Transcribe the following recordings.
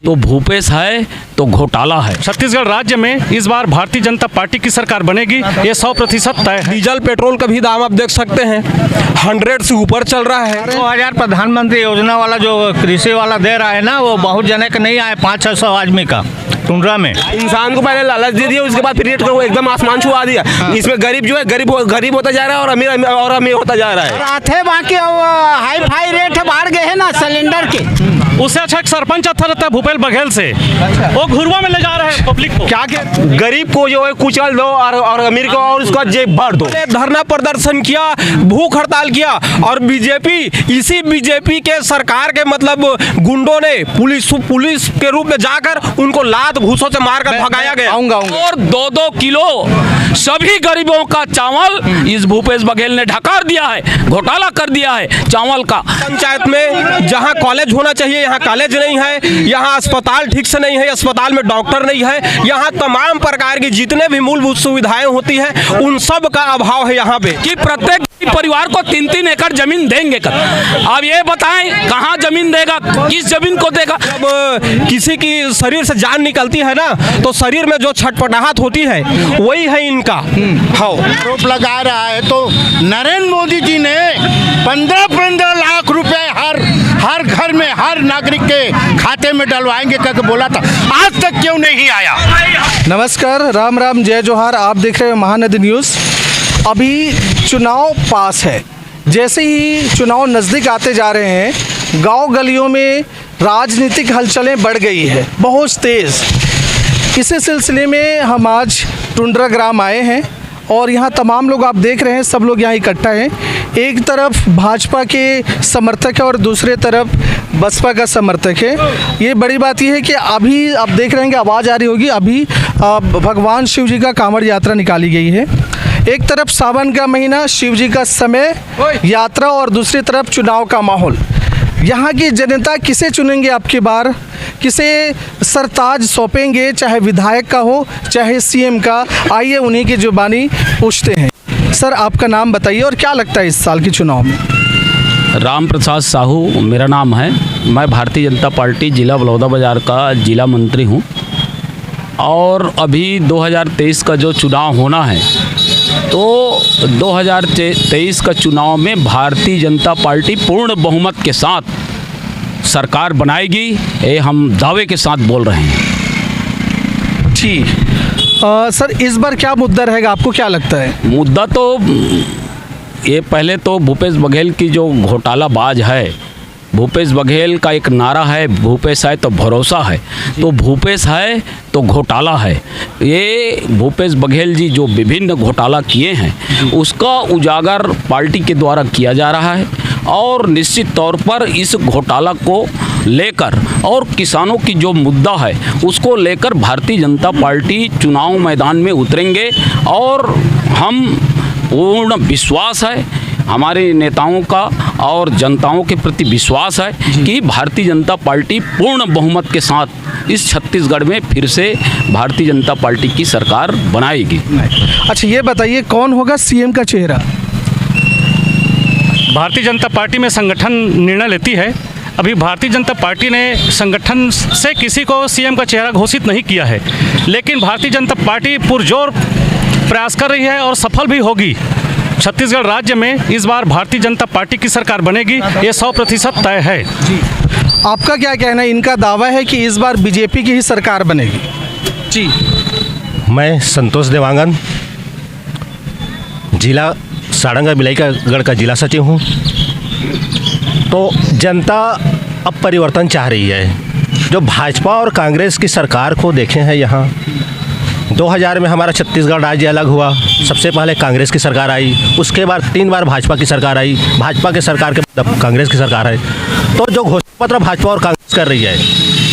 तो भूपेश है तो घोटाला है। छत्तीसगढ़ राज्य में इस बार भारतीय जनता पार्टी की सरकार बनेगी, ये 100% तय है। डीजल पेट्रोल का भी दाम आप देख सकते हैं 100 से ऊपर चल रहा है। 2000 प्रधानमंत्री योजना वाला जो कृषि वाला दे रहा है ना, वो बहुत जने का नहीं आए, 500-600 आदमी का टुंड्रा में। इंसान को पहले लालच दे दिया, उसके बाद फिर रेट को एकदम आसमान छुआ दिया। इसमें गरीब जो है गरीब होता जा रहा है और अमीर होता जा रहा है। आथे बाकी हाई फाई रेट बढ़ गए हैं ना सिलेंडर के। उससे अच्छा एक सरपंच अच्छा रहता है भूपेश बघेल से, वो घुरवा में ले जा रहे हैं पब्लिक को। क्या गरीब को जो है कुचल दो और अमीर को और उसका जेब भर दो। धरना प्रदर्शन किया, भूख हड़ताल किया और बीजेपी के सरकार के मतलब गुंडों ने पुलिस के रूप में जाकर उनको लात घूसों से मारकर भगाया गया। और 2-2 किलो सभी गरीबों का चावल इस भूपेश बघेल ने ढकार दिया है, घोटाला कर दिया है चावल का। पंचायत में जहां कॉलेज होना चाहिए यहाँ कॉलेज नहीं है, यहाँ अस्पताल ठीक से नहीं है, अस्पताल में डॉक्टर नहीं है, यहाँ तमाम प्रकार की जितने भी मूलभूत सुविधाएं होती है उन सब का अभाव है यहाँ पे। कि प्रत्येक परिवार को 3-3 एकड़ जमीन देंगे कर। अब ये बताएं कहाँ जमीन देगा, किस जमीन को देगा। जब किसी की शरीर से जान निकलती है ना, तो शरीर में जो छटपटाहट होती है वही है इनका। हाँ, आरोप लगा रहा है तो नरेंद्र मोदी जी ने 15-15 लाख रुपए हर घर में हर नागरिक के खाते में डलवाएंगे करके बोला था, आज तक क्यों नहीं आया। नमस्कार, राम राम, जय जोहार। आप देख रहे हैं महानदी न्यूज़। अभी चुनाव पास है, जैसे ही चुनाव नज़दीक आते जा रहे हैं गांव गलियों में राजनीतिक हलचलें बढ़ गई है बहुत तेज़। इसी सिलसिले में हम आज टुंड्रा ग्राम आए हैं और यहाँ तमाम लोग आप देख रहे हैं, सब लोग यहाँ इकट्ठा हैं। एक तरफ भाजपा के समर्थक है और दूसरे तरफ बसपा का समर्थक है। ये बड़ी बात यह है कि अभी आप देख रहे हैं कि आवाज़ आ रही होगी, अभी भगवान शिव जी का कांवड़ यात्रा निकाली गई है। एक तरफ सावन का महीना, शिव जी का समय, यात्रा, और दूसरी तरफ चुनाव का माहौल। यहाँ की जनता किसे चुनेंगे आपकी बार, किसे सरताज सौंपेंगे, चाहे विधायक का हो चाहे सीएम का। आइए उन्हीं की जुबानी पूछते हैं। सर, आपका नाम बताइए और क्या लगता है इस साल के चुनाव में। राम प्रसाद साहू मेरा नाम है। मैं भारतीय जनता पार्टी जिला बलौदाबाजार का जिला मंत्री हूँ और अभी 2023 का जो चुनाव होना है, तो 2023 का चुनाव में भारतीय जनता पार्टी पूर्ण बहुमत के साथ सरकार बनाएगी, ये हम दावे के साथ बोल रहे हैं। ठीक। सर, इस बार क्या मुद्दा रहेगा, आपको क्या लगता है। मुद्दा तो ये पहले तो भूपेश बघेल की जो घोटालाबाज है, भूपेश बघेल का एक नारा है, भूपेश है तो भरोसा है, तो भूपेश है तो घोटाला है। ये भूपेश बघेल जी जो विभिन्न घोटाला किए हैं उसका उजागर पार्टी के द्वारा किया जा रहा है और निश्चित तौर पर इस घोटाला को लेकर और किसानों की जो मुद्दा है उसको लेकर भारतीय जनता पार्टी चुनाव मैदान में उतरेंगे और हम पूर्ण विश्वास है, हमारे नेताओं का और जनताओं के प्रति विश्वास है कि भारतीय जनता पार्टी पूर्ण बहुमत के साथ इस छत्तीसगढ़ में फिर से भारतीय जनता पार्टी की सरकार बनाएगी। अच्छा, ये बताइए कौन होगा सीएम का चेहरा। भारतीय जनता पार्टी में संगठन निर्णय लेती है। अभी भारतीय जनता पार्टी ने संगठन से किसी को सीएम का चेहरा घोषित नहीं किया है, लेकिन भारतीय जनता पार्टी पुरजोर प्रयास कर रही है और सफल भी होगी। छत्तीसगढ़ राज्य में इस बार भारतीय जनता पार्टी की सरकार बनेगी, ये 100% तय है। जी, आपका क्या कहना है। इनका दावा है कि इस बार बीजेपी की ही सरकार बनेगी। जी, मैं संतोष देवांगन, जिला सारंगा बिलाईगढ़ का जिला सचिव हूँ। तो जनता अब परिवर्तन चाह रही है। जो भाजपा और कांग्रेस की सरकार को देखे हैं, यहाँ 2000 में हमारा छत्तीसगढ़ राज्य अलग हुआ, सबसे पहले कांग्रेस की सरकार आई, उसके बाद 3 बार भाजपा की सरकार आई, भाजपा के सरकार के बाद कांग्रेस की सरकार है। तो जो घोषणा पत्र भाजपा और कांग्रेस कर रही है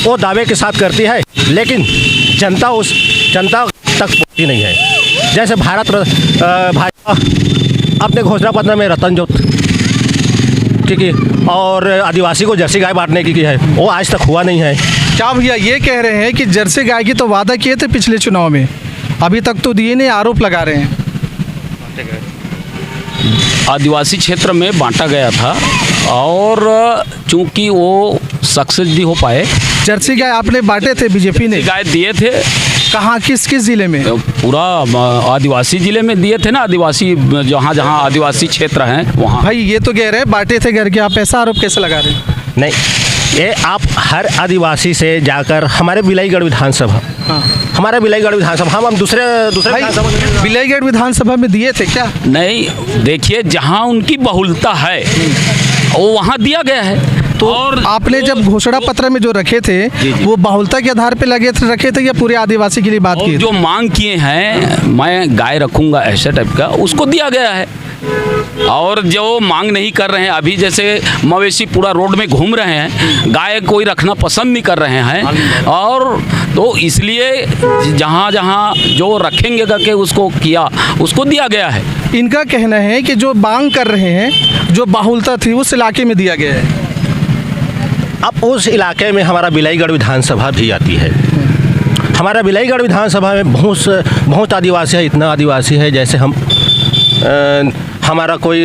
वो दावे के साथ करती है, लेकिन जनता तक पहुँचती नहीं है। जैसे भाजपा अपने घोषणा पत्र में रतन जोत की और आदिवासी को जर्सी गाय बांटने की है, वो आज तक हुआ नहीं है। क्या भैया ये कह रहे हैं कि जर्सी गाय की तो वादा किए थे पिछले चुनाव में, अभी तक तो दिए नहीं, आरोप लगा रहे हैं। आदिवासी क्षेत्र में बांटा गया था और चूंकि वो सक्सेस भी हो पाए जर्सी गाय आपने बांटे थे बीजेपी ने, गाय दिए थे। कहाँ, किस किस जिले में? पूरा आदिवासी जिले में दिए थे ना, आदिवासी जहाँ जहाँ आदिवासी क्षेत्र हैं वहाँ। भाई ये तो कह रहे हैं बांटे थे घर के, आप ऐसा आरोप कैसे लगा रहे हैं? नहीं, ये आप हर आदिवासी से जाकर हमारे बिलाईगढ़ विधानसभा, हमारा बिलाईगढ़ विधानसभा, हम दूसरे भाई विधानसभा, बिलाईगढ़ विधानसभा में दिए थे क्या? नहीं, देखिए जहाँ उनकी बहुलता है वो वहाँ दिया गया है। तो और आपने जब घोषणा पत्र में जो रखे थे वो बहुलता के आधार पे रखे थे या पूरे आदिवासी के लिए बात की? जो मांग किए हैं, मैं गाय रखूंगा ऐसे टाइप का, उसको दिया गया है। और जो मांग नहीं कर रहे हैं, अभी जैसे मवेशी पूरा रोड में घूम रहे हैं, गाय कोई रखना पसंद नहीं कर रहे हैं, और तो इसलिए जहाँ जहाँ जो रखेंगे करके उसको किया, उसको दिया गया है। इनका कहना है कि जो मांग कर रहे हैं, जो बाहुलता थी उस इलाके में दिया गया है। अब उस इलाके में हमारा बिलाईगढ़ विधानसभा भी आती है। हमारा बिलाईगढ़ विधानसभा में बहुत आदिवासी है, इतना आदिवासी है जैसे हमारा कोई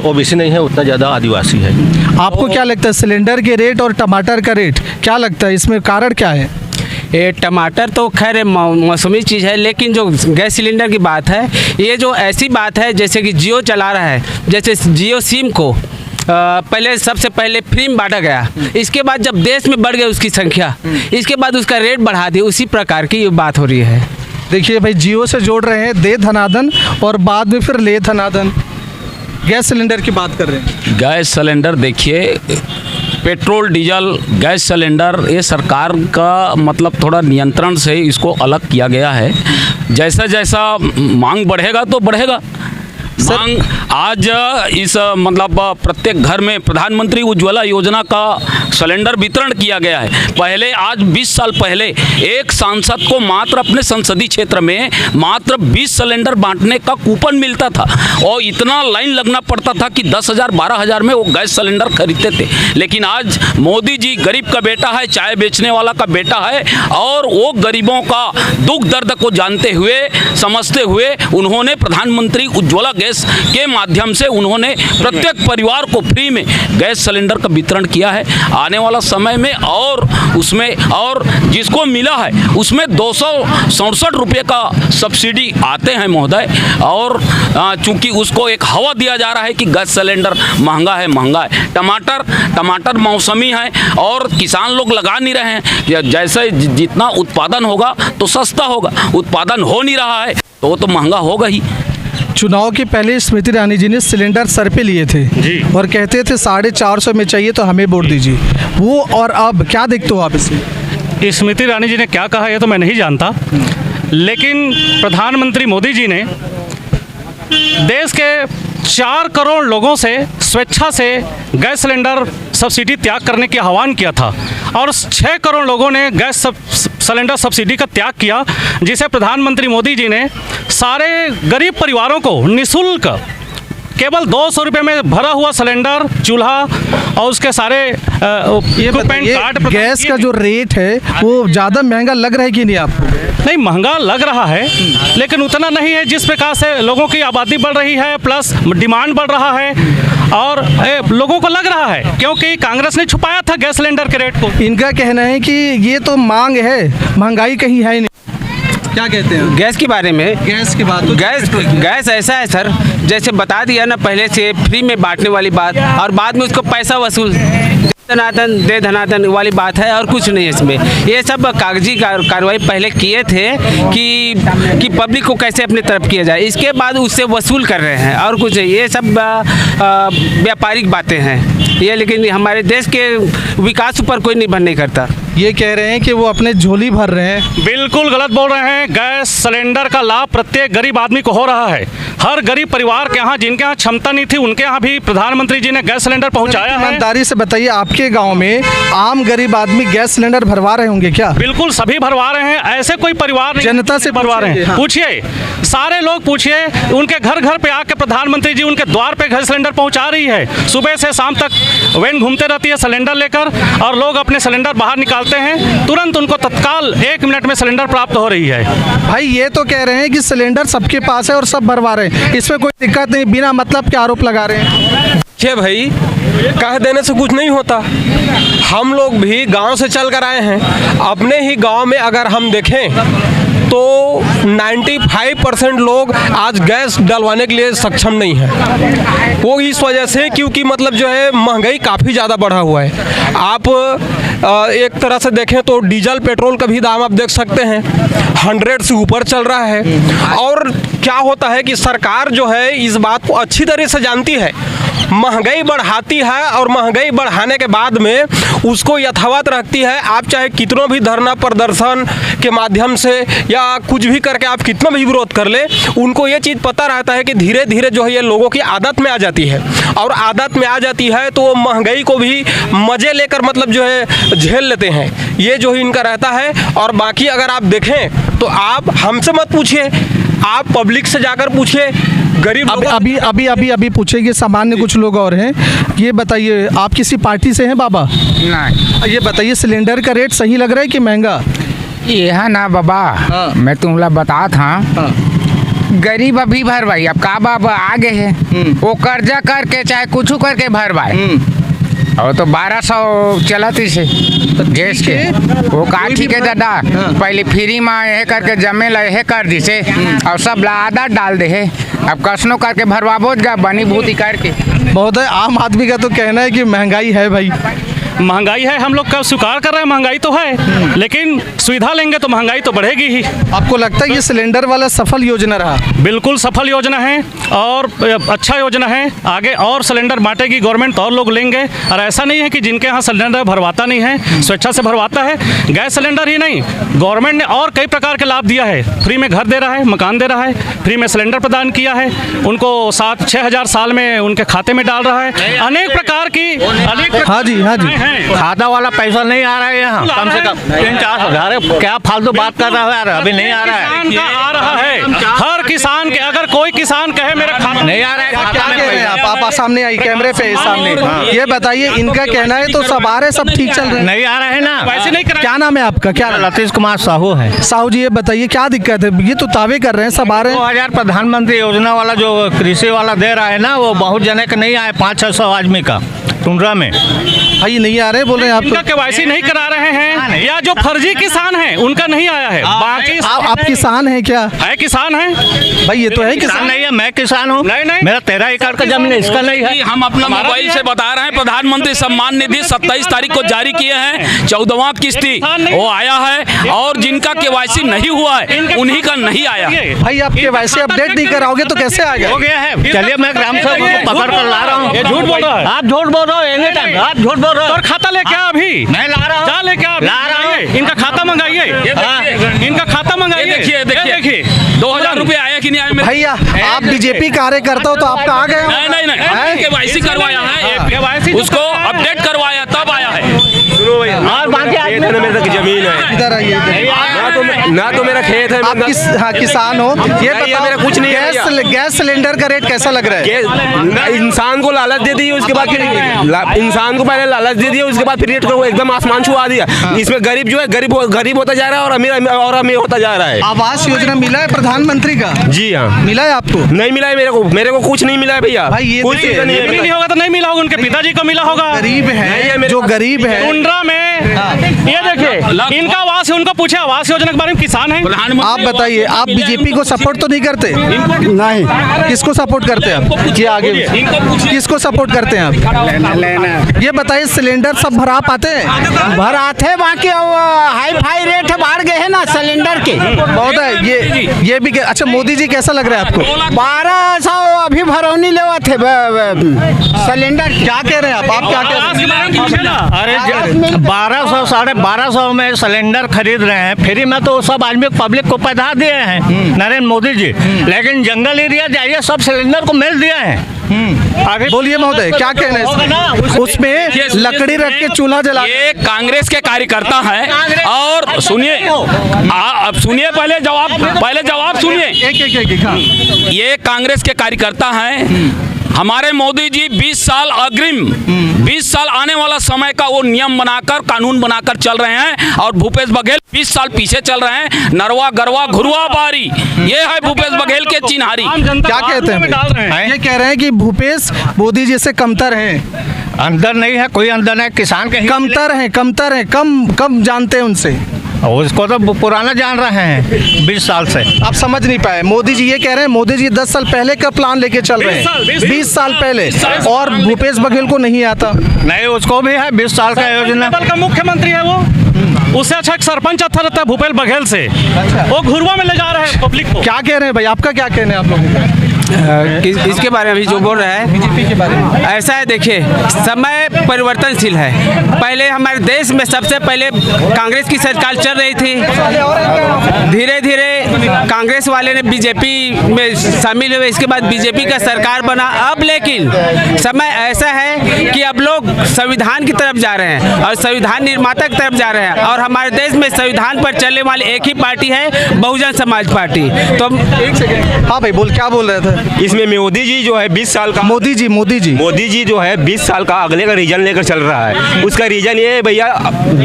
ओबीसी नहीं है, उतना ज़्यादा आदिवासी है। आपको क्या लगता है सिलेंडर के रेट और टमाटर का रेट क्या लगता है, इसमें कारण क्या है? ये टमाटर तो खैर मौसमी चीज़ है, लेकिन जो गैस सिलेंडर की बात है, ये जो ऐसी बात है जैसे कि जियो चला रहा है, जैसे जियो सिम को पहले सबसे पहले फ्री में बांटा गया, इसके बाद जब देश में बढ़ गई उसकी संख्या, इसके बाद उसका रेट बढ़ा दिया, उसी प्रकार की ये बात हो रही है। देखिए भाई, जियो से जोड़ रहे हैं दे धनादन और बाद में फिर ले धनादन। गैस सिलेंडर की बात कर रहे हैं। गैस सिलेंडर देखिए, पेट्रोल डीजल गैस सिलेंडर ये सरकार का मतलब थोड़ा नियंत्रण से इसको अलग किया गया है। जैसा जैसा मांग बढ़ेगा तो बढ़ेगा मांग। आज इस मतलब प्रत्येक घर में प्रधानमंत्री उज्ज्वला योजना का सिलेंडर वितरण किया गया है। पहले आज 20 साल पहले एक सांसद को मात्र अपने संसदीय क्षेत्र में मात्र 20 सिलेंडर बांटने का कूपन मिलता था, और इतना लाइन लगना पड़ता था कि 10,000 12,000 में वो गैस सिलेंडर खरीदते थे। लेकिन आज मोदी जी गरीब का बेटा है, चाय बेचने वाला का बेटा है, और वो गरीबों का दुख दर्द को जानते हुए, समझते हुए उन्होंने प्रधानमंत्री उज्ज्वला गैस के माध्यम से उन्होंने प्रत्येक परिवार को फ्री में गैस सिलेंडर का वितरण किया है। आने वाला समय में और उसमें और जिसको मिला है उसमें 267 रुपये का सब्सिडी आते हैं महोदय। और चूंकि उसको एक हवा दिया जा रहा है कि गैस सिलेंडर महंगा है। टमाटर मौसमी है और किसान लोग लगा नहीं रहे हैं। जैसे जितना उत्पादन होगा तो सस्ता होगा, उत्पादन हो नहीं रहा है तो वो तो महंगा होगा ही। चुनाव के पहले स्मृति ईरानी जी ने सिलेंडर सर पे लिए थे जी, और कहते थे 450 में चाहिए तो हमें वोट दीजिए। वो और अब क्या देखते हो आप इसे? स्मृति ईरानी जी ने क्या कहा ये तो मैं नहीं जानता, लेकिन प्रधानमंत्री मोदी जी ने देश के 4 करोड़ लोगों से स्वेच्छा से गैस सिलेंडर सब्सिडी त्याग करने की आह्वान किया था, और 6 करोड़ लोगों ने गैस सिलेंडर सब्सिडी का त्याग किया, जिसे प्रधानमंत्री मोदी जी ने सारे गरीब परिवारों को निःशुल्क केवल 200 रुपये में भरा हुआ सिलेंडर, चूल्हा और उसके सारे इक्विपमेंट कार्ड। गैस का जो रेट है वो ज़्यादा महंगा लग रहा है कि नहीं आपको? नहीं, महंगा लग रहा है, लेकिन उतना नहीं है जिस प्रकार से लोगों की आबादी बढ़ रही है, प्लस डिमांड बढ़ रहा है, और लोगों को लग रहा है क्योंकि कांग्रेस ने छुपाया था गैस सिलेंडर के रेट को। इनका कहना है कि ये तो मांग है, महंगाई कहीं है नहीं। क्या कहते हैं गैस के बारे में? गैस की बात, गैस ऐसा है सर, जैसे बता दिया ना पहले से फ्री में बांटने वाली बात, और बाद में उसको पैसा वसूल दे धनादन वाली बात है, और कुछ नहीं है इसमें। ये सब कागजी कार्रवाई पहले किए थे कि पब्लिक को कैसे अपनी तरफ किया जाए, इसके बाद उससे वसूल कर रहे हैं, और कुछ नहीं। ये सब व्यापारिक बातें हैं ये, लेकिन हमारे देश के विकास पर कोई निर्भर नहीं करता। ये कह रहे हैं कि वो अपने झोली भर रहे हैं। बिल्कुल गलत बोल रहे हैं। गैस सिलेंडर का लाभ प्रत्येक गरीब आदमी को हो रहा है। हर गरीब परिवार के यहाँ, जिनके यहाँ क्षमता नहीं थी, उनके यहाँ भी प्रधानमंत्री जी ने गैस सिलेंडर पहुँचाया है। ईमानदारी से बताइए, आपके गांव में आम गरीब आदमी गैस सिलेंडर भरवा रहे होंगे क्या? बिल्कुल सभी भरवा रहे हैं, ऐसे कोई परिवार नहीं जनता से भरवा रहे हैं। हाँ। पूछिए, सारे लोग पूछिए, उनके घर घर पे आके प्रधानमंत्री जी उनके द्वार पे गैस सिलेंडर पहुँचा रही है। सुबह से शाम तक वैन घूमते रहती है सिलेंडर लेकर, और लोग अपने सिलेंडर बाहर निकालते हैं, तुरंत उनको तत्काल 1 मिनट में सिलेंडर प्राप्त हो रही है। भाई ये तो कह रहे हैं कि सिलेंडर सबके पास है और सब भरवा रहे हैं, इसमें कोई दिक्कत नहीं, बिना मतलब के आरोप लगा रहे हैं। देखिए भाई, कह देने से कुछ नहीं होता। हम लोग भी गांव से चल कर आए हैं। अपने ही गांव में अगर हम देखें तो 95% लोग आज गैस डलवाने के लिए सक्षम नहीं है। वो इस वजह से क्योंकि मतलब जो है महंगाई काफ़ी ज़्यादा बढ़ा हुआ है। आप एक तरह से देखें तो डीजल पेट्रोल का भी दाम आप देख सकते हैं 100 से ऊपर चल रहा है। और क्या होता है कि सरकार जो है इस बात को अच्छी तरह से जानती है, महंगाई बढ़ाती है और महंगाई बढ़ाने के बाद में उसको यथावत रखती है। आप चाहे कितनों भी धरना प्रदर्शन के माध्यम से या कुछ भी करके आप कितना भी विरोध कर ले, उनको ये चीज़ पता रहता है कि धीरे धीरे जो है ये लोगों की आदत में आ जाती है। और आदत में आ जाती है तो वो महंगाई को भी मज़े लेकर मतलब जो है झेल लेते हैं। ये जो है इनका रहता है। और बाकी अगर आप देखें तो आप हमसे मत पूछिए, आप पब्लिक से जाकर पूछिए, गरीब अभी पूछेंगे सामान्य कुछ लोग और हैं। ये बताइए, आप किसी पार्टी से हैं बाबा? नहीं। ये बताइए, सिलेंडर का रेट सही लग रहा है कि महंगा? ये है ना बाबा, मैं तुमला बता था, गरीब अभी भर भाई, अब का बाबा आगे है वो कर्जा करके चाहे कुछ करके भर भाई। और तो 1200 चलती से गैस के वो का ठीक है दादा, पहले फ्री में यह करके जमे लहे कर दी से और सब आदत डाल दे है। अब कसनो करके भरवाबो गा बनी भूति करके। बहुत है, आम आदमी का तो कहना है कि महंगाई है भाई। महंगाई है, हम लोग का स्वीकार कर रहे हैं, महंगाई तो है, लेकिन सुविधा लेंगे तो महंगाई तो बढ़ेगी ही। आपको लगता है ये सिलेंडर वाला सफल योजना रहा? बिल्कुल सफल योजना है और अच्छा योजना है। आगे और सिलेंडर बांटेगी गवर्नमेंट, और लोग लेंगे। और ऐसा नहीं है कि जिनके यहाँ सिलेंडर भरवाता नहीं है, स्वेच्छा से भरवाता है। गैस सिलेंडर ही नहीं, गवर्नमेंट ने और कई प्रकार के लाभ दिया है। फ्री में घर दे रहा है, मकान दे रहा है, फ्री में सिलेंडर प्रदान किया है, उनको 7-6 हज़ार साल में उनके खाते में डाल रहा है। अनेक प्रकार की हाँ जी खाता वाला पैसा नहीं आ रहा है यहाँ, कम से कम 3-4 हज़ार। क्या फालतू बात कर रहा है यार, अभी नहीं आ रहा है। किसान का आ रहा है, हर किसान के, अगर कोई किसान कहे मेरे खाता नहीं आ रहा है, क्या कह रहे हैं आप सामने आई कैमरे पे सामने? ये बताइए, इनका कहना है तो सब आ रहे, सब ठीक चल रहे हैं? नहीं आ रहा है ना। वैसे नहीं कर। क्या नाम है आपका? क्या? लतीश कुमार साहू है। साहू जी, ये बताइए क्या दिक्कत है? ये तो दावे कर रहे हैं, सब आ रहे हैं। 2000 प्रधानमंत्री योजना वाला जो कृषि वाला दे रहा है ना, वो बहुत जने का नहीं आया, 500-600 आदमी का टुंड्रा में। भाई नहीं आ रहे बोल रहे हैं आप? इनका केवाईसी नहीं करा रहे हैं, या जो फर्जी किसान हैं उनका नहीं आया है। बाकी आप किसान हैं क्या? है, किसान हैं भाई, ये तो है किसान नहीं है, मैं किसान हूँ। नहीं, मेरा 13 एकड़ का जमीन है, इसका नहीं है। हम अपना मोबाइल से बता रहे हैं, प्रधानमंत्री सम्मान निधि 27 तारीख को जारी किए हैं, 14वां किस्ती वो आया है। और जिनका केवाईसी नहीं हुआ है उन्हीं का नहीं आया है। भाई, आप केवाईसी अपडेट नहीं कराओगे तो कैसे आएगा? हो गया है, चलिए मैं ग्राम सेवक को पकड़ कर ला रहा हूँ। झूठ बोल रहा है, आप झूठ बोल रहे हो, एनी टाइम आप झूठ बोल रहे हो। और खाता लेके आ, अभी मैं ला रहा हूँ, जा लेके आ, ला रहा हूँ। इनका खाता मंगाइए, इनका खाता मंगाइए। देखिए 2000 रुपये आया कि नहीं आया? भैया, आप बीजेपी कार्यकर्ता हो तो आपका आ गया? नहीं, केवाईसी करवाया है, उसको अपडेट करवाया तब आया है। और बाकी मेरे तक जमीन है, इधर आइए। ना तो मेरा खेत है। आप किसान हो? ये बताओ, मेरा कुछ नहीं है। गैस सिलेंडर का रेट कैसा लग रहा है? इंसान को लालच दे दी, उसके बाद फिर इंसान को पहले लालच दे दिया, उसके बाद फिर रेट को एकदम आसमान छुआ दिया। इसमें गरीब जो है गरीब होता जा रहा है और अमीर होता जा रहा है। आवास योजना मिला है प्रधानमंत्री का? जी हाँ। मिला है आपको? नहीं मिला है मेरे को कुछ नहीं मिला है भैया। भाई, ये कुछ नहीं होगा तो नहीं मिला होगा, उनके पिताजी को मिला होगा। गरीब है, जो गरीब है टुंड्रा में, ये देखिए इनका आवास है, उनको पूछे आवास योजना के बारे में। किसान है। आप बताइए, आप बीजेपी को सपोर्ट तो नहीं करते? नहीं। किसको सपोर्ट करते हैं आप? ये आगे किसको सपोर्ट करते हैं आप? ये बताइए, सिलेंडर सब भरा पाते हैं? भर आते, बाकी हाई फाई रेट बढ़ गए हैं ना सिलेंडर के। बहुत है। ये भी अच्छा, मोदी जी कैसा लग रहा है आपको? 1200 अभी भरौनी लेवा थे सिलेंडर। क्या कह रहे हैं आप क्या कह रहे हैं? अरे 1200 1250 में सिलेंडर खरीद रहे हैं फ्री में, तो सब आदमी पब्लिक को पैदा दिए हैं नरेंद्र मोदी जी। लेकिन जंगल एरिया जाइए, सब सिलेंडर को मिल दिए हैं। आगे बोलिए महोदय, क्या कहना है? उसमें लकड़ी रख के चूल्हा जला। ये कांग्रेस के कार्यकर्ता हैं और सुनिए, अब सुनिए, पहले जवाब सुनिए। एक ये कांग्रेस के कार्यकर्ता हैं। हमारे मोदी जी 20 साल अग्रिम 20 साल आने वाला समय का वो नियम बनाकर, कानून बनाकर चल रहे हैं, और भूपेश बघेल 20 साल पीछे चल रहे हैं। नरवा गरवा घुरुआ बारी, ये है भूपेश बघेल के चिन्हारी। क्या कहते हैं? ये कह रहे हैं कि भूपेश मोदी जी से कमतर हैं। अंदर नहीं है, कोई अंदर नहीं, किसान के कमतर हैं, कम जानते हैं उनसे। उसको तो पुराना जान रहे हैं 20 साल से। आप समझ नहीं पाए। मोदी जी ये कह रहे हैं, मोदी जी 10 साल पहले का प्लान लेके चल रहे हैं, 20 साल पहले, और भूपेश बघेल को नहीं आता। नहीं, उसको भी है 20 साल का योजना। का मुख्यमंत्री है वो, उससे अच्छा एक सरपंच अच्छा रहता है भूपेश बघेल से। वो घुरवा में ले जा रहे हैं पब्लिक को। क्या कह रहे हैं भाई, आपका क्या कहना है आप लोगों का? इसके बारे में अभी जो बोल रहा है, बीजेपी के बारे में ऐसा है, देखिए समय परिवर्तनशील है। पहले हमारे देश में सबसे पहले कांग्रेस की सरकार चल रही थी, धीरे धीरे कांग्रेस वाले ने बीजेपी में शामिल हुए, इसके बाद बीजेपी का सरकार बना। अब लेकिन समय ऐसा है कि अब लोग संविधान की तरफ जा रहे हैं और संविधान निर्माता की तरफ जा रहे हैं, और हमारे देश में संविधान पर चलने वाली एक ही पार्टी है, बहुजन समाज पार्टी। तो एक सेकंड, हाँ भाई बोल, क्या बोल रहे थे? इसमें मोदी जी जो है 20 साल का मोदी जी जो है 20 साल का अगले का रीजन लेकर चल रहा है। उसका रीजन ये है भैया,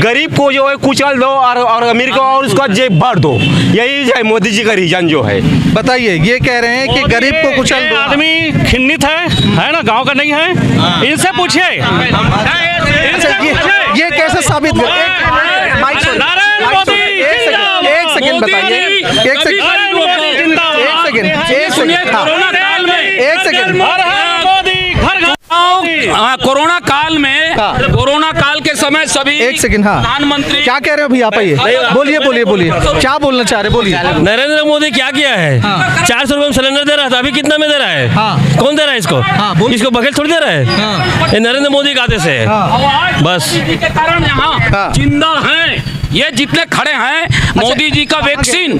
गरीब को जो है कुचल दो और अमीर को और उसका जेब भर दो, यही है मोदी जी का रीजन जो है। बताइए, ये कह रहे हैं कि गरीब को कुचल दो। आदमी खिन्नित है ना, गांव का नहीं है, इनसे पूछिए। ये कैसे साबित कर? एक सेकंड बताइए, एक सेकंड। कोरोना काल के समय सभी, एक सेकंड, हाँ, प्रधानमंत्री क्या कह रहे हो भैया? आप आइए, बोलिए, क्या बोलना चाह रहे, बोलिए। नरेंद्र मोदी क्या किया है? 400 रुपए में सिलेंडर दे रहा था, अभी कितना में दे रहा है? कौन दे रहा है इसको? इसको बघेल थोड़ी दे रहा है, ये नरेंद्र मोदी खाते से है। बस के कारण यहाँ जिंदा हैं, ये जितने खड़े हैं। मोदी जी का वैक्सीन,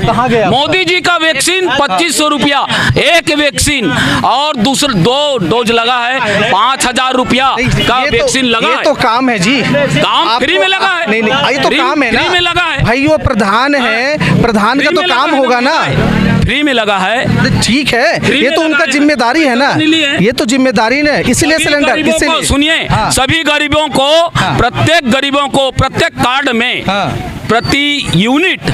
मोदी जी का वैक्सीन 2500 रुपया एक वैक्सीन, और दूसरे 2 डोज लगा है 5000 रुपया का वैक्सीन लगा है। ये तो काम है जी, काम फ्री में लगा है। नहीं, ये तो काम है ना, फ्री में लगा है भाई। वो प्रधान है, प्रधान का तो काम होगा ना, फ्री में लगा है। ठीक है, ये तो उनका जिम्मेदारी है ना, ये तो जिम्मेदारी ने, इसलिए सिलेंडर, इसीलिए सुनिए, सभी गरीबों को, प्रत्येक गरीबों को प्रत्येक कार्ड में प्रति यूनिट,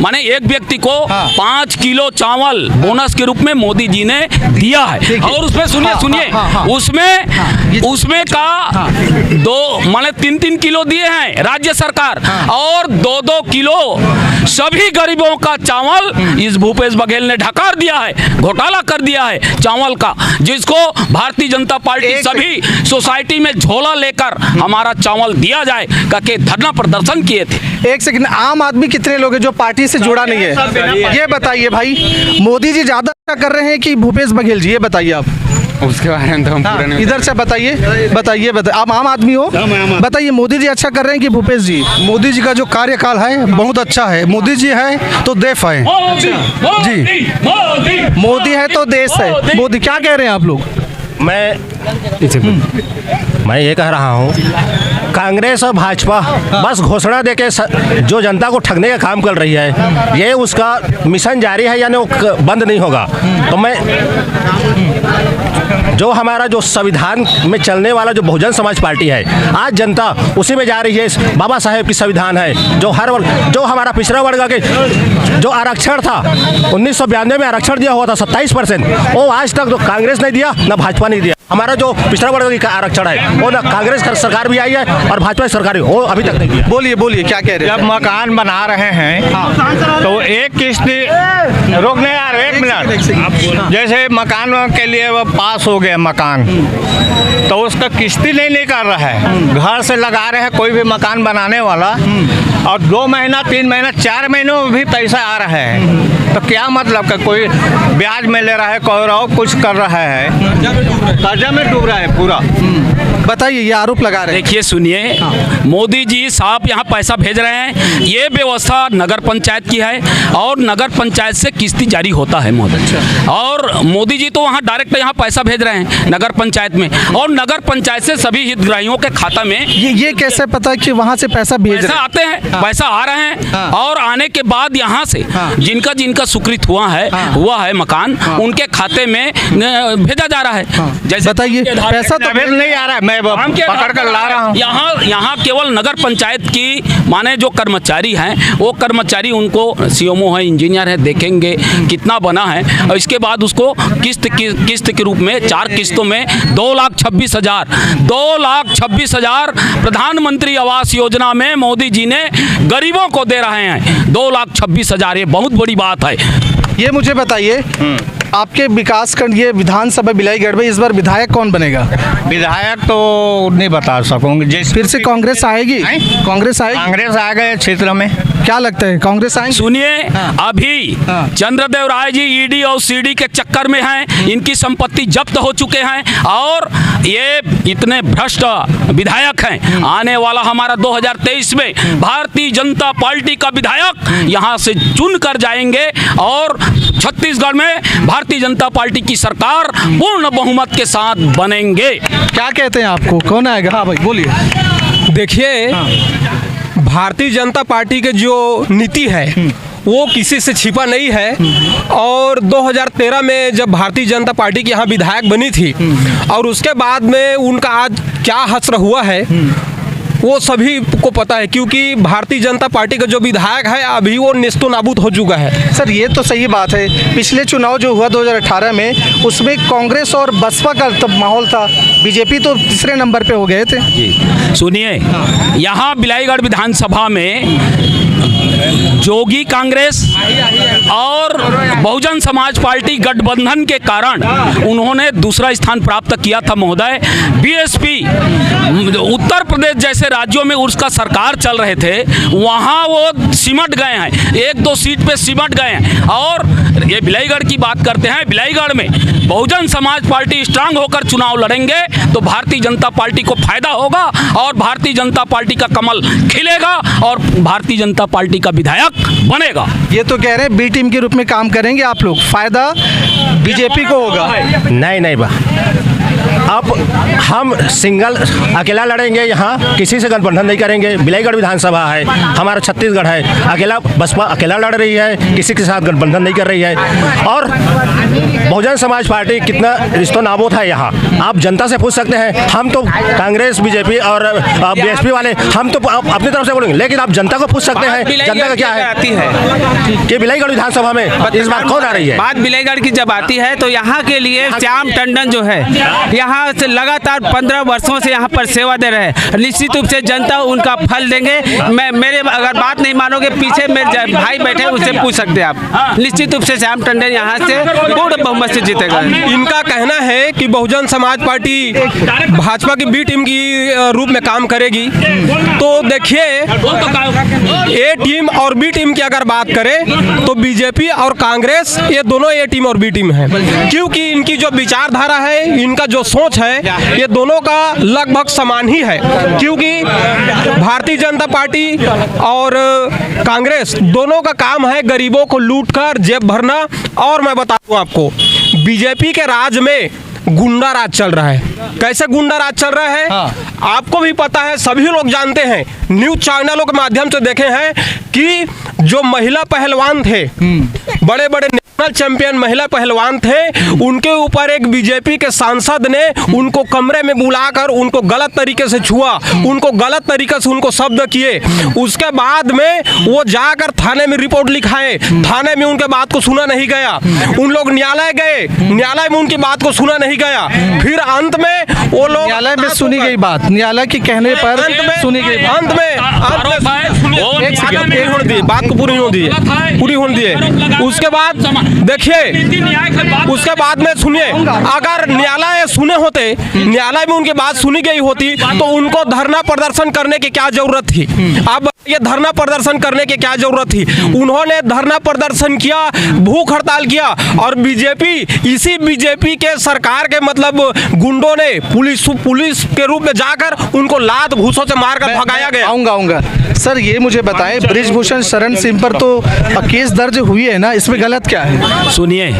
माने एक व्यक्ति को 5 किलो चावल बोनस के रूप में मोदी जी ने दिया है। और उसमें सुनिए, उसमें का 3 किलो दिए हैं राज्य सरकार, और 2 किलो सभी गरीबों का चावल इस भूपेश बघेल ने ढकार दिया है, घोटाला कर दिया है चावल का, जिसको भारतीय जनता पार्टी सभी सोसाइटी में झोला लेकर हमारा चावल दिया जाए करके धरना प्रदर्शन किए थे। एक सेकंड, आम आदमी कितने लोग हैं जो पार्टी से जुड़ा नहीं है? ये बताइए भाई, मोदी जी ज्यादा अच्छा कर रहे हैं कि भूपेश बघेल जी? ये बताइए आप। उसके बारे में तो हम पूरा नहीं। इधर से बताइए, आप आम आदमी हो, बताइए मोदी जी अच्छा कर रहे हैं कि भूपेश जी? मोदी जी का जो कार्यकाल है बहुत अच्छा है। मोदी जी है तो देश है जी, मोदी है तो देश है। मोदी, क्या कह रहे हैं आप लोग? मैं ये कह रहा हूँ, कांग्रेस और भाजपा बस घोषणा देके जो जनता को ठगने का काम कर रही है, ये उसका मिशन जारी है, यानी वो बंद नहीं होगा। तो मैं जो हमारा जो संविधान में चलने वाला जो बहुजन समाज पार्टी है, आज जनता उसी में जा रही है। बाबा साहेब की संविधान है, जो हर वर्ग, जो हमारा पिछड़ा वर्ग के जो आरक्षण था 1992 में आरक्षण दिया हुआ था 27%, वो आज तक तो कांग्रेस नहीं दिया ना भाजपा नहीं दिया। हमारा जो पिछड़ा वर्ग का आरक्षण है वो ना कांग्रेस सरकार भी आई है और भाजपा सरकार भी, वो अभी तक नहीं दिया। बोलिए, क्या कह रहे हैं? जब मकान बना रहे हैं तो एक किस्ती, रोकने यार, 1 मिनट, जैसे मकान के लिए वो पास हो गया मकान, तो उसका किस्ती नहीं निकाल रहा है, घर से लगा रहे हैं कोई भी मकान बनाने वाला, और 2 महीना 3 महीना 4 महीनों में भी पैसा आ रहा है। तो क्या मतलब का कोई ब्याज में ले रहा है, कोई और कुछ कर रहा है, कर्जा में डूब रहा है पूरा। बताइए, ये आरोप लगा रहे हैं। देखिए सुनिए, मोदी जी साहब यहाँ पैसा भेज रहे हैं, ये व्यवस्था नगर पंचायत की है और नगर पंचायत से किस्ती जारी होता है महोदय। और मोदी जी तो वहाँ डायरेक्ट यहाँ पैसा भेज रहे हैं नगर पंचायत में, और नगर पंचायत से सभी हितग्राहियों के खाता में ये कैसे पता कि वहाँ से पैसा भेज पैसा रहे हैं? आते हैं, पैसा आ रहे हैं, और आने के बाद यहाँ से जिनका जिनका स्वीकृत हुआ है मकान, उनके खाते में भेजा जा रहा है। जैसे बताइए, पैसा तो अभी नहीं आ रहा है, मैं पकड़ कर ला रहा हूँ। यहाँ केवल नगर पंचायत की माने जो कर्मचारी हैं, वो कर्मचारी उनको सीएमओ है, इंजीनियर है, देखेंगे कितना बना है, और इसके बाद उसको किस्त के रूप में 4 किस्तों में 2,26,000 प्रधानमंत्री आवास योजना में मोदी जी ने गरीबों को दे रहे हैं। 2,26,000, ये बहुत बड़ी बात है। ये मुझे बताइए, आपके विकासखंड ये विधानसभा बिलाईगढ़ में इस बार विधायक कौन बनेगा? विधायक तो नहीं बता सकूंगा। जैसे फिर से कांग्रेस आएगी? कांग्रेस आएगी? कांग्रेस आ गए क्षेत्र में, क्या लगता है कांग्रेस आएगी? सुनिए, अभी चंद्रदेव राय जी ईडी और सीडी के चक्कर में हैं, इनकी संपत्ति जब्त हो चुके हैं, और ये इतने भ्रष्ट विधायक हैं। आने वाला हमारा 2023 में भारतीय जनता पार्टी का विधायक यहाँ से चुन कर जाएंगे, और छत्तीसगढ़ में भारतीय जनता पार्टी की सरकार पूर्ण बहुमत के साथ बनेंगे। क्या कहते हैं, आपको कौन आएगा? हाँ भाई बोलिए। देखिए, भारतीय जनता पार्टी के जो नीति है वो किसी से छिपा नहीं है, और 2013 में जब भारतीय जनता पार्टी की यहाँ विधायक बनी थी, और उसके बाद में उनका आज क्या हश्र हुआ है वो सभी को पता है, क्योंकि भारतीय जनता पार्टी का जो विधायक है अभी वो नेस्तो नाबूद हो चुका है। सर, ये तो सही बात है, पिछले चुनाव जो हुआ 2018 में, उसमें कांग्रेस और बसपा का तब माहौल था, बीजेपी तो तीसरे नंबर पे हो गए थे। जी सुनिए, यहाँ बिलाईगढ़ विधानसभा में जोगी कांग्रेस और बहुजन समाज पार्टी गठबंधन के कारण उन्होंने दूसरा स्थान प्राप्त किया था महोदय। बीएसपी उत्तर प्रदेश जैसे राज्यों में उसका सरकार चल रहे थे, वहाँ वो सिमट गए हैं, 1-2 सीट पे सिमट गए हैं। और ये बिलाईगढ़ की बात करते हैं, बिलाईगढ़ में बहुजन समाज पार्टी स्ट्रांग होकर चुनाव लड़ेंगे तो भारतीय जनता पार्टी को फायदा होगा, और भारतीय जनता पार्टी का कमल खिलेगा, और भारतीय जनता पार्टी का विधायक बनेगा। ये तो कह रहे हैं बी टीम के रूप में काम करेंगे आप लोग, फायदा बीजेपी को होगा। नहीं बा, अब हम सिंगल अकेला लड़ेंगे, यहाँ किसी से गठबंधन नहीं करेंगे। बिलाईगढ़ विधानसभा है, हमारा छत्तीसगढ़ है, अकेला बसपा अकेला लड़ रही है, किसी के साथ गठबंधन नहीं कर रही है। और बहुजन समाज पार्टी कितना रिश्तों नाबूद है यहाँ, आप जनता से पूछ सकते हैं। हम तो कांग्रेस, बीजेपी और बीएसपी वाले हम तो अपनी तरफ से बोलेंगे, लेकिन आप जनता को पूछ सकते हैं जनता का क्या है आती है कि बिलाईगढ़ विधानसभा में इस बार कौन आ रही है। बात बिलाईगढ़ की जब आती है तो यहाँ के लिए श्याम टंडन जो है, यहाँ से लगातार 15 वर्षों से यहाँ पर सेवा दे रहे हैं, निश्चित रूप से जनता उनका फल देंगे। मेरे अगर बात नहीं मानोगे, पीछे मेरे भाई बैठे उससे पूछ सकते हैं आप, निश्चित रूप से श्याम टंडन यहाँ से पूर्ण बहुमत से जीतेगा। इनका कहना है कि बहुजन समाज पार्टी भाजपा की बी टीम की रूप में काम करेगी। तो देखिए, ए टीम और बी टीम की अगर बात करें तो बीजेपी और कांग्रेस ये दोनों ए टीम और बी टीम है, क्योंकि इनकी जो विचारधारा है, इनका जो सोच है, ये दोनों का लगभग समान ही है। क्योंकि भारतीय जनता पार्टी और कांग्रेस दोनों का काम है गरीबों को लूटकर जेब भरना। और मैं बता दूं आपको, बीजेपी के राज में गुंडा राज चल रहा है। कैसे गुंडा राज चल रहा है? आपको भी पता है, सभी लोग जानते हैं, न्यूज चैनलों के माध्यम से देखे हैं कि जो महिला पहलवान थे, बड़े बड़े नेशनल चैंपियन महिला पहलवान थे, उनके ऊपर एक बीजेपी के सांसद ने उनको कमरे में बुलाकर उनको गलत तरीके से छुआ, उनको गलत तरीके से उनको शब्द किए। उसके बाद में वो जाकर थाने में रिपोर्ट लिखाए, थाने में उनके बात को सुना नहीं गया। उन लोग न्यायालय गए, न्यायालय में उनकी बात को सुना नहीं गया। फिर अंत में वो लोग न्यायालय में सुनी गई बात, न्यायालय के कहने पर सुनी गई, अंत में एक सेकंड, एक होने दिए, बात को पूरी होने दिए, पूरी होने दिए। उसके बाद देखिए, उसके बाद में सुनिए, अगर न्यायालय सुने होते, न्यायालय में उनकी बात सुनी गई होती तो उनको धरना प्रदर्शन करने की क्या जरूरत थी? अब ये धरना प्रदर्शन करने की क्या जरूरत थी? उन्होंने धरना प्रदर्शन किया, भूख हड़ताल किया, और बीजेपी, इसी बीजेपी के सरकार के मतलब गुंडों ने पुलिस के रूप में जाकर उनको लात घूसों से मारकर भगाया गया। आऊंगा सर, ये मुझे बताएं, बृजभूषण शरण सिंह पर तो केस दर्ज हुई है ना, इसमें गलत क्या है? सुनिए,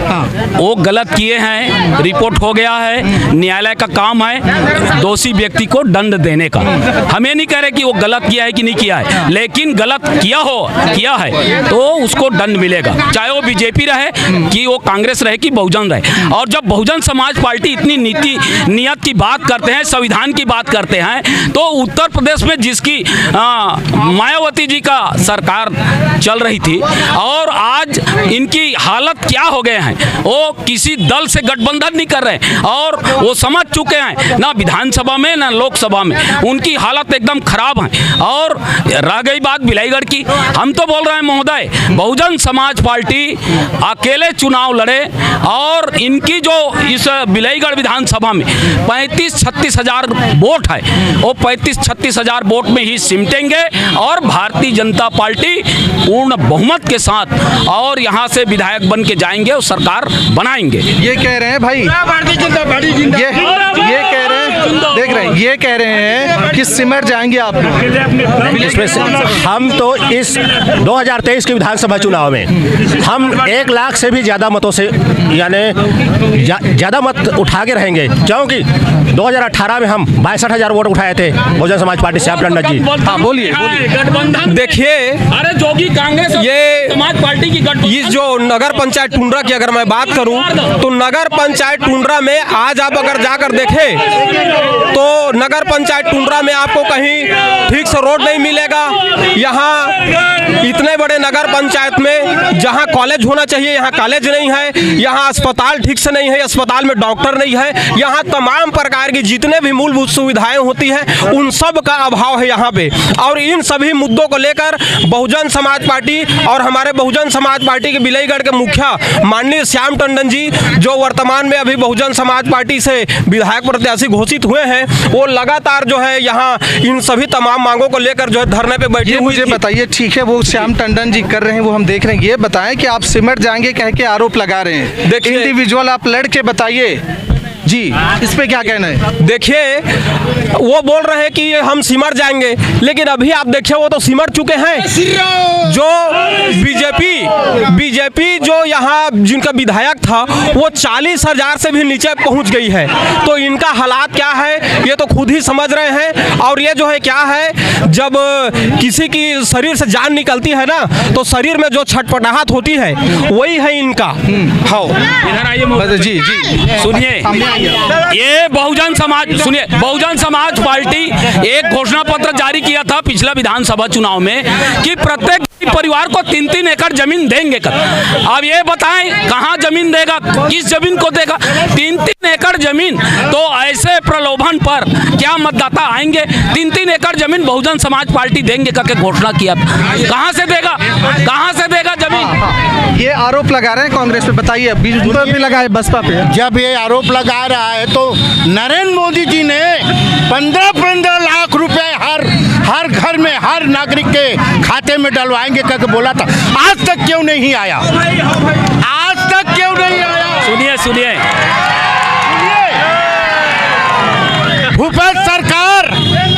वो गलत किए हैं, रिपोर्ट हो गया है, न्यायालय का काम है दोषी व्यक्ति को दंड देने का। हमें नहीं कह रहे कि वो गलत किया है कि नहीं किया है, लेकिन गलत किया है तो उसको दंड मिलेगा, चाहे वो बीजेपी रहे कि वो कांग्रेस रहे कि बहुजन रहे। और जब बहुजन समाज पार्टी इतनी नीति नियत की बात करते हैं, संविधान की बात करते हैं, तो उत्तर प्रदेश में जिसकी मायावती जी का सरकार चल रही थी और आज इनकी हालत क्या हो गए हैं, वो किसी दल से गठबंधन नहीं कर रहे और वो समझ चुके हैं, ना विधानसभा में ना लोकसभा में उनकी हालत एकदम खराब है। और रह गई बात बिलाईगढ़ की, हम तो बोल रहे हैं महोदय, बहुजन समाज पार्टी अकेले चुनाव लड़े और इनकी जो इस बिलाईगढ़ विधानसभा में 35-36 हजार वोट है, वो 35-36 हजार वोट में ही सिमटेंगे और भारतीय जनता पार्टी पूर्ण बहुमत के साथ और यहाँ से विधायक बन के जाएंगे और सरकार बनाएंगे। ये कह रहे हैं भाई, ये कह रहे हैं, देख रहे हैं, ये कह रहे हैं कि सिमट जाएंगे आप। इसमें हम तो इस 2023 के विधानसभा चुनाव में हम 1 लाख से भी ज़्यादा मतों से, यानी ज़्यादा मत उठा के रहेंगे, क्योंकि 2018 में हम 62,000 वोट उठाए थे बहुजन समाज पार्टी से। आप टंडन जी, हाँ बोलिए। देखिए, अरे जोगी कांग्रेस ये समाज पार्टी की इस जो नगर पंचायत टुंड्रा की अगर मैं बात करूं तो नगर पंचायत टुंड्रा में आज आप अगर जाकर देखें तो नगर पंचायत टुंड्रा में आपको कहीं ठीक से रोड नहीं मिलेगा। यहाँ इतने बड़े नगर पंचायत में जहाँ कॉलेज होना चाहिए यहाँ कॉलेज नहीं है, यहाँ अस्पताल ठीक से नहीं है, अस्पताल में डॉक्टर नहीं है, यहाँ तमाम प्रकार की जितने भी मूलभूत सुविधाएं होती हैं उन सब का अभाव है यहाँ पे। और इन सभी मुद्दों को लेकर बहुजन समाज पार्टी और हमारे बहुजन समाज पार्टी के बिलाईगढ़ के मुखिया माननीय श्याम टंडन जी, जो वर्तमान में अभी बहुजन समाज पार्टी से विधायक प्रत्याशी घोषित हुए हैं, वो लगातार जो है यहाँ इन सभी तमाम मांगों को लेकर जो है धरने पे बैठे। मुझे बताइए, ठीक है वो श्याम टंडन जी कर रहे हैं, वो हम देख रहे हैं, ये बताएं कि आप सिमट जाएंगे कह के आरोप लगा रहे हैं। देखिए, इंडिविजुअल आप लड़के बताइए जी, इस पे क्या कहना है? देखिए, वो बोल रहे हैं कि हम सिमट जाएंगे, लेकिन अभी आप देखिए वो तो सिमट चुके हैं। जो बीजेपी जो यहाँ जिनका विधायक था वो 40,000 से भी नीचे पहुंच गई है, तो इनका हालात क्या है ये तो खुद ही समझ रहे हैं। और ये जो है क्या है, जब किसी की शरीर से जान निकलती है ना तो शरीर में जो छटपटाहट होती है वही है इनका। हाँ, इधर आइए जी जी, सुनिए, ये बहुजन समाज पार्टी एक घोषणा पत्र जारी किया था पिछला विधानसभा चुनाव में कि प्रत्येक परिवार को 3-3 एकड़ जमीन देंगे कर। अब ये बताएं कहां जमीन देगा, किस जमीन को देगा? 3-3 एकड़ जमीन, तो ऐसे प्रलोभन पर क्या मतदाता आएंगे? 3-3 एकड़ जमीन बहुजन समाज पार्टी देंगे करके घोषणा किया, कहां से देगा, कहां से देगा जमीन? ये आरोप लगा रहे हैं कांग्रेस पे, बताइए। बीजेपी पे लगाए, बसपा पे जब ये आरोप लगा रहा है तो नरेंद्र मोदी जी ने 15-15 लाख रुपए हर घर में हर नागरिक के खाते में डलवाएंगे करके बोला था, आज तक क्यों नहीं आया? आज तक क्यों नहीं आया? सुनिए, भूपेश सरकार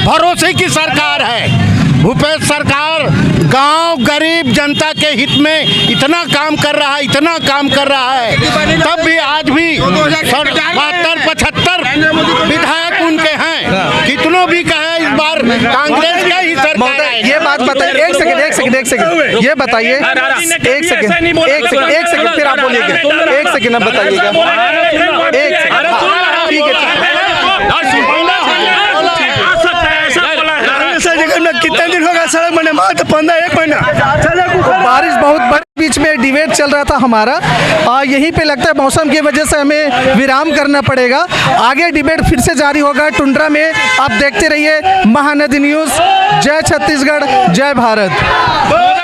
भरोसे की सरकार है। भूपेश सरकार गांव गरीब जनता के हित में इतना काम कर रहा है, तब भी आज भी 72-75 विधायक उनके हैं। कितनों भी कहे इस बार कांग्रेस का ही सरकार है। ये बात बताइए, एक सेकंड, ये बताइए, एक सेकंड फिर आप बोलिएगा, एक सेकंड अब बताइएगा, एक सेकंड, ठीक है। कितने दिन होगा सड़क बने? 15-1 महीना। बारिश बहुत बड़ी बीच में डिबेट चल रहा था हमारा, यहीं पे लगता है मौसम की वजह से हमें विराम करना पड़ेगा। आगे डिबेट फिर से जारी होगा टुंड्रा में। आप देखते रहिए महानदी न्यूज़। जय छत्तीसगढ़, जय भारत।